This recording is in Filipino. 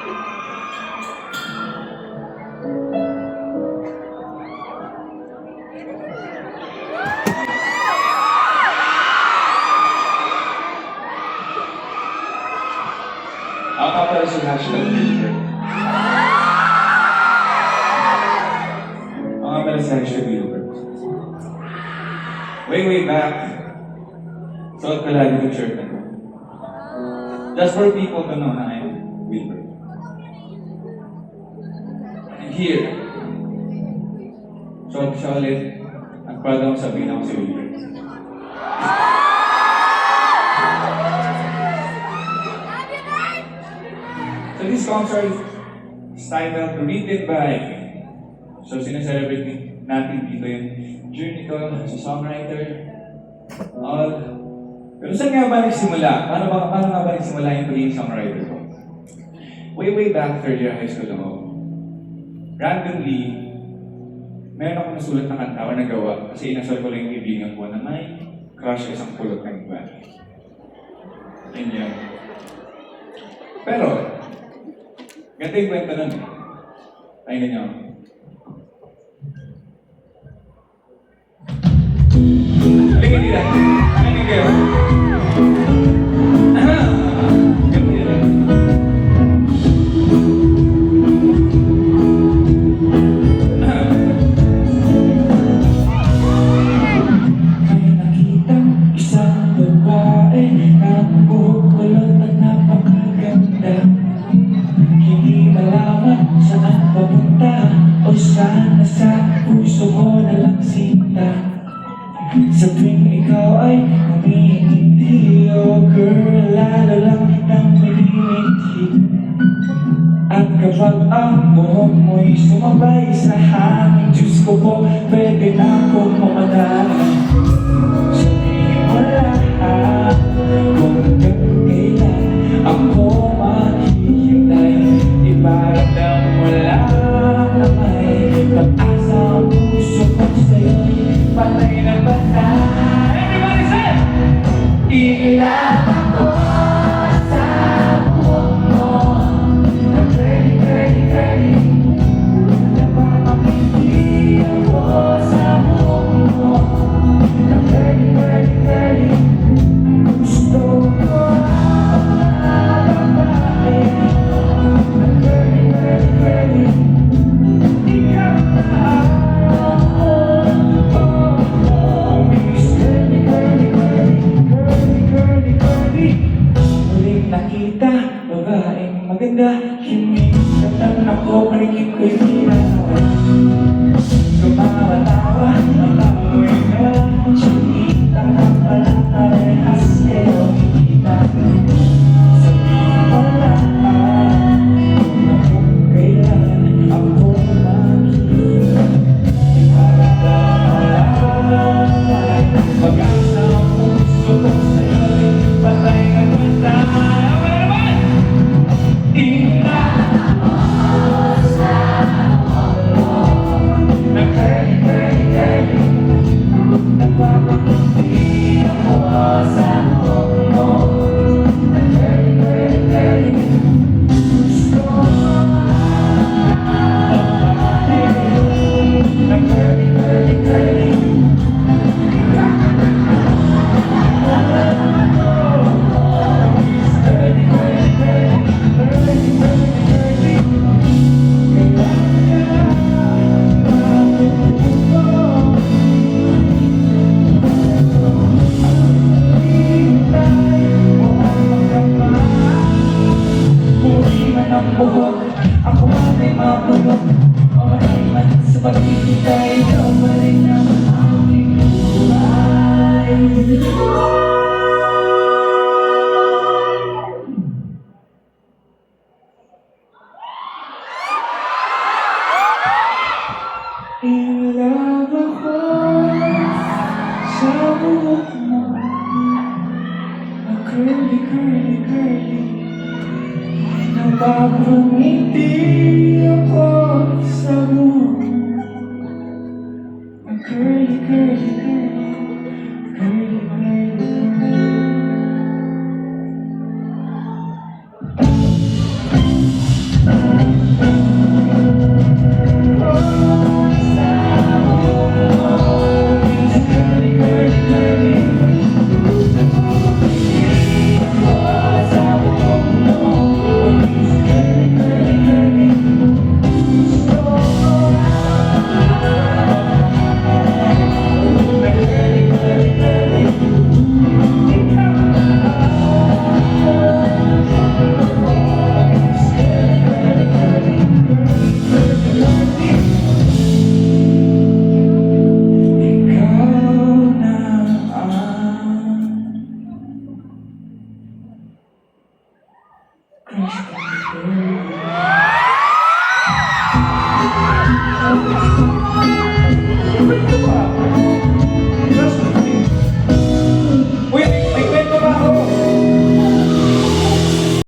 Ako nga pala si National Gilbert. Ako nga pala si National Gilbert. Way back, suot ko lagi yung shirt na to. Just for people to know na I'm Wilbert. And here, suot ko siya ulit at proud akong sabihin ako si Wilbert. So this concert is titled Written By. So sinaselebrate natin dito yung journey ko sa songwriter, all. Pero saan nga ba nagsimula? Paano nga ba nagsimula yung pagiging songwriter ko? Way back third year high school ako. Randomly, meron akong nasulat na kanta o nagawa kasi inasal ko lang yung kaibigan ko na may crush sa isang pulot ng iba. Yun yun. Pero, ganda yung kwento nun eh. Pakinggan niyo. Halika nila. Halika kayo. Ganda yan. May nakitang isang babae na buhok kulot at napakaganda. Hindi malaman saan papunta o saan nasa puso ko na lang sinta. Sa tuwing ikaw ay humihindi, oh girl, lalo lang kitang minimiti. At kapag ang buhok mo'y sumabay sa hangin, Diyos ko po, pwede na akong mamadala. Sabihin mo lahat kung hanggang kailan ako maghihintay. Iparamdam mo lang na may pag-asa ang puso ko sa'yo'y patay na patay. Everybody say! Iilan ako sa buhok mo na curly. Napapakiti ako sa buhok mo na curly. Gusto ko ang babae na curly. Ikaw na ako. Muling nakita, babaeng maganda. Hininatan ako, paligid ko'y pinanawan. Tumatawa, matamoy na. Sinita ka pala parehas, pero hindi natin. Sabihin mo lahat kung kailan ako makikita. Pag-asa ang puso ko sa'yo'y patay na patay. Okay naman! Ilan ako sa buhok mo na curly. Napapakiti ako sa buhok mo na curly. Gusto ko ang babae na curly. Ako ay mapulok o man sa pagkikitay, ikaw pa rin ang aking buhay. In love ako sa buhok mo na curly. Napapangiti ako sa buhok na curly. Crush ka, girl.